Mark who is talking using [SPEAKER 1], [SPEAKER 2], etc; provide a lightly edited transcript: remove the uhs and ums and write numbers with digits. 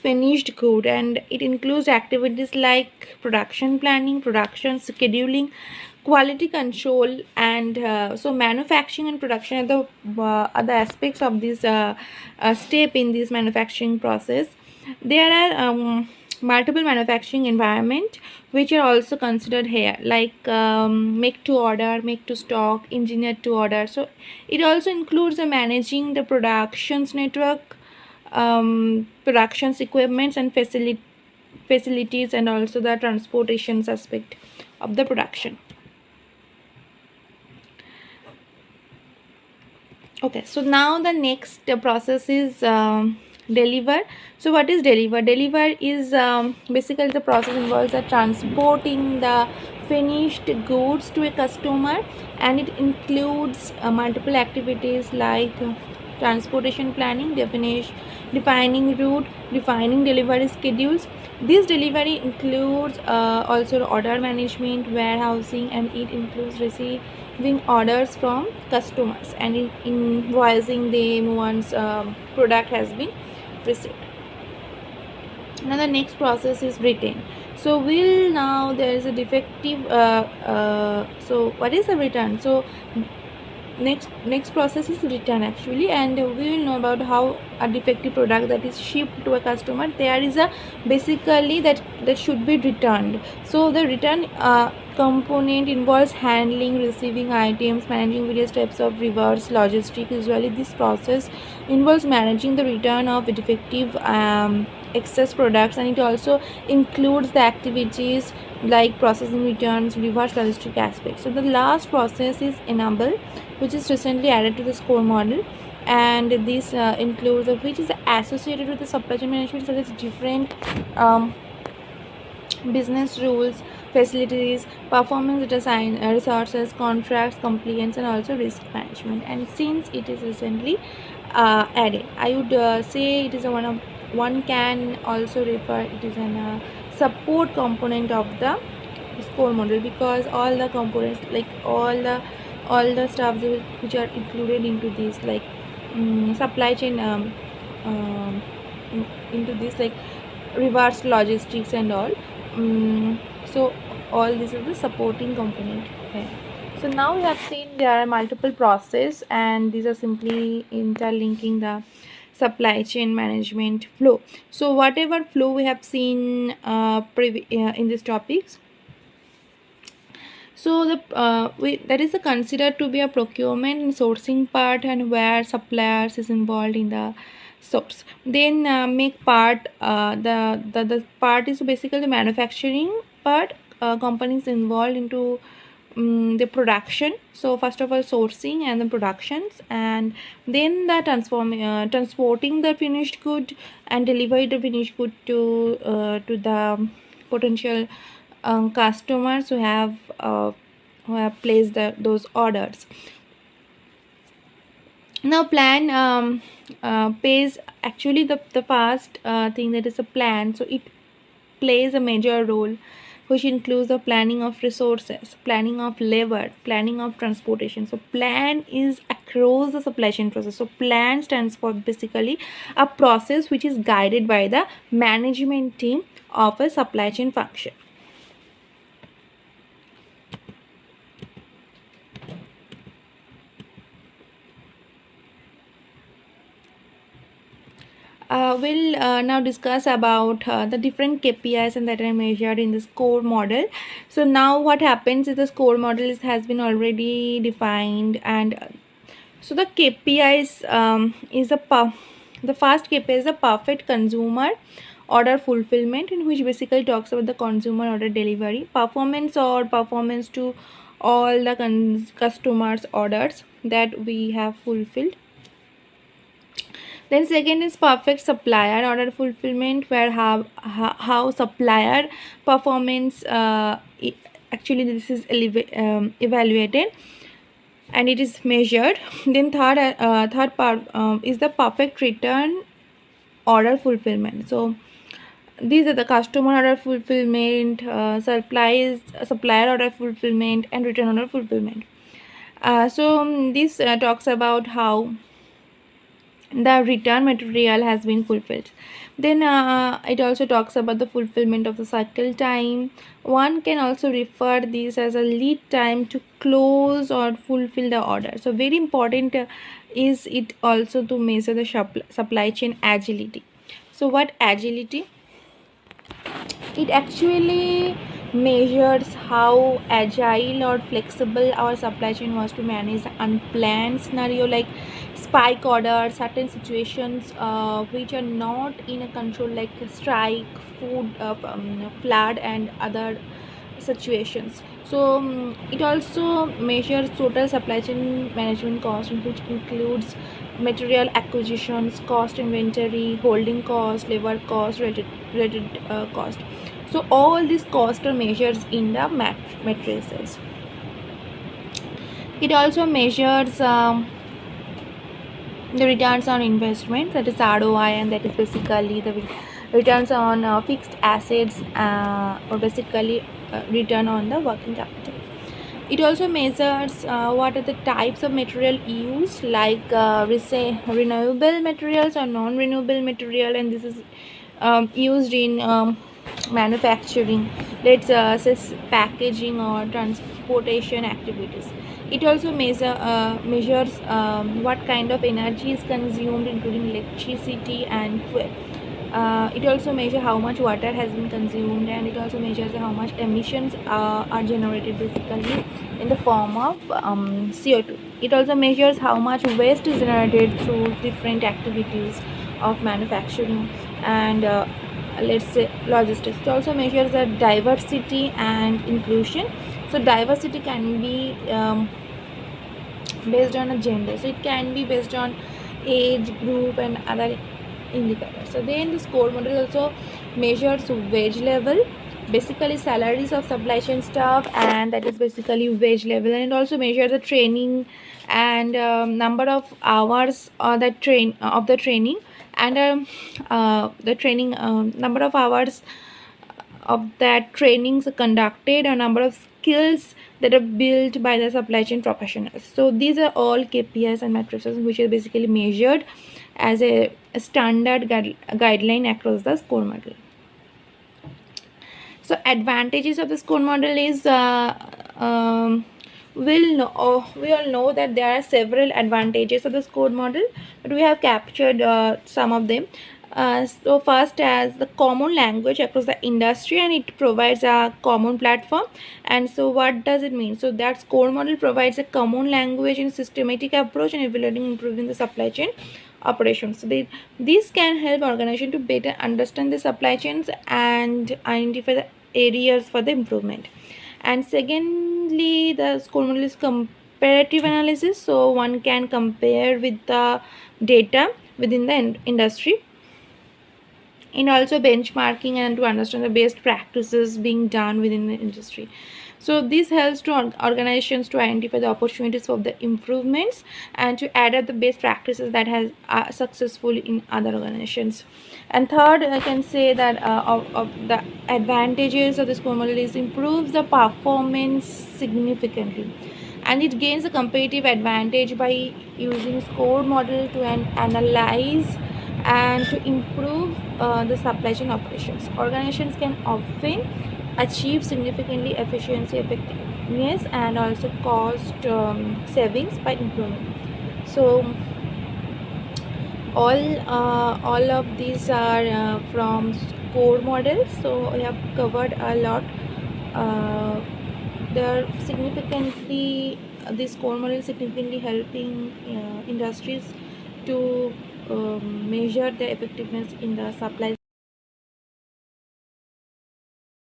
[SPEAKER 1] finished good, and it includes activities like production planning, production scheduling, quality control, and so manufacturing and production are the aspects of this step in this manufacturing process. There are multiple manufacturing environment which are also considered here, like make to order, make to stock, engineer to order. So it also includes managing the productions network, productions equipments and facilities, and also the transportations aspect of the production. Okay, so now the next process is deliver. So what is deliver? Deliver is basically the process involves the transporting the finished goods to a customer, and it includes multiple activities like transportation planning, defining route, defining delivery schedules. This delivery includes also order management, warehousing, and it includes receiving orders from customers and invoicing them once product has been received. Now the next process is return. So will now there is a defective so what is the return? So next process is return actually, and we will know about how a defective product that is shipped to a customer, there is a basically that should be returned. So the return component involves handling, receiving items, managing various types of reverse logistics. Usually this process involves managing the return of defective excess products, and it also includes the activities like processing returns, reverse logistic aspects. So the last process is enable, which is recently added to the SCORE model, and this includes which is associated with the supply chain management, such as different business rules, facilities, performance design, resources, contracts, compliance, and also risk management. And since it is recently added, I would say it is one can also refer it is an support component of the SCORE model, because all the components, like all the stuff which are included into this, like supply chain into this, like reverse logistics and all. So all this is the supporting component here. So now we have seen there are multiple process, and these are simply interlinking the supply chain management flow. So whatever flow we have seen in these topics, so that is considered to be a procurement and sourcing part, and where suppliers is involved in the source. Then make part the part is basically the manufacturing part. Companies involved into the production. So first of all sourcing and then productions, and then the transporting the finished good and deliver the finished good to the potential customers who have placed those orders. Now plan pays actually the first thing, that is a plan. So it plays a major role, which includes the planning of resources, planning of labor, planning of transportation. So plan is across the supply chain process. So plan stands for basically a process which is guided by the management team of a supply chain function. We'll now discuss about the different KPIs and that are measured in the SCORE model. So now what happens is the SCORE model has been already defined, and so the KPIs is the first KPI is the perfect consumer order fulfillment, in which basically talks about the consumer order delivery performance, or performance to all the customers orders that we have fulfilled. Then second is perfect supplier order fulfillment, where how supplier performance actually this is evaluated and it is measured. Then third part is the perfect return order fulfillment. So these are the customer order fulfillment, supplier order fulfillment, and return order fulfillment. So this talks about how the return material has been fulfilled. Then it also talks about the fulfillment of the cycle time. One can also refer this as a lead time to close or fulfill the order. So very important is it also to measure the supply chain agility. So what agility? It actually measures how agile or flexible our supply chain was to manage the unplanned scenario like spike orders, certain situations which are not in a control like strike, food, flood, and other situations. So it also measures total supply chain management cost, which includes material acquisitions cost, inventory holding cost, labor cost, related cost. So all these costs are measures in the matrices. It also measures the returns on investment, that is ROI, and that is basically the returns on fixed assets, or basically return on the working capital. It also measures what are the types of material used, like we say renewable materials or non-renewable material, and this is used in manufacturing, let's say packaging or transportation activities. It also measures what kind of energy is consumed, including electricity and fuel. It also measures how much water has been consumed, and it also measures how much emissions are generated basically in the form of CO2. It also measures how much waste is generated through different activities of manufacturing and let's say logistics. It also measures the diversity and inclusion. So diversity can be based on a gender, so it can be based on age group and other indicators. So then the score model also measures wage level, basically salaries of supply chain staff, and that is basically wage level. And it also measures the training and number of hours that train of the training, and the training number of hours of that trainings conducted, a number of skills that are built by the supply chain professionals. So these are all KPIs and matrices which are basically measured as a standard guideline across the score model. So advantages of the score model is we all know that there are several advantages of the score model, but we have captured some of them. So first, as the common language across the industry, and it provides a common platform. And so what does it mean? So that score model provides a common language and systematic approach in evaluating improving the supply chain operations. So these can help organization to better understand the supply chains and identify the areas for the improvement. And secondly, the score model is comparative analysis, so one can compare with the data within the industry, and also benchmarking and to understand the best practices being done within the industry. So this helps to organizations to identify the opportunities for the improvements and to adapt the best practices that has successful in other organizations. And third, I can say that of the advantages of this score model is improves the performance significantly, and it gains a competitive advantage by using score model to analyze and to improve the supply chain operations. Organizations can often achieve significantly efficiency, effectiveness, and also cost savings by improving. So all of these are from score models. So we have covered a lot. They are significantly this core model is significantly helping industries to measure their effectiveness in the supply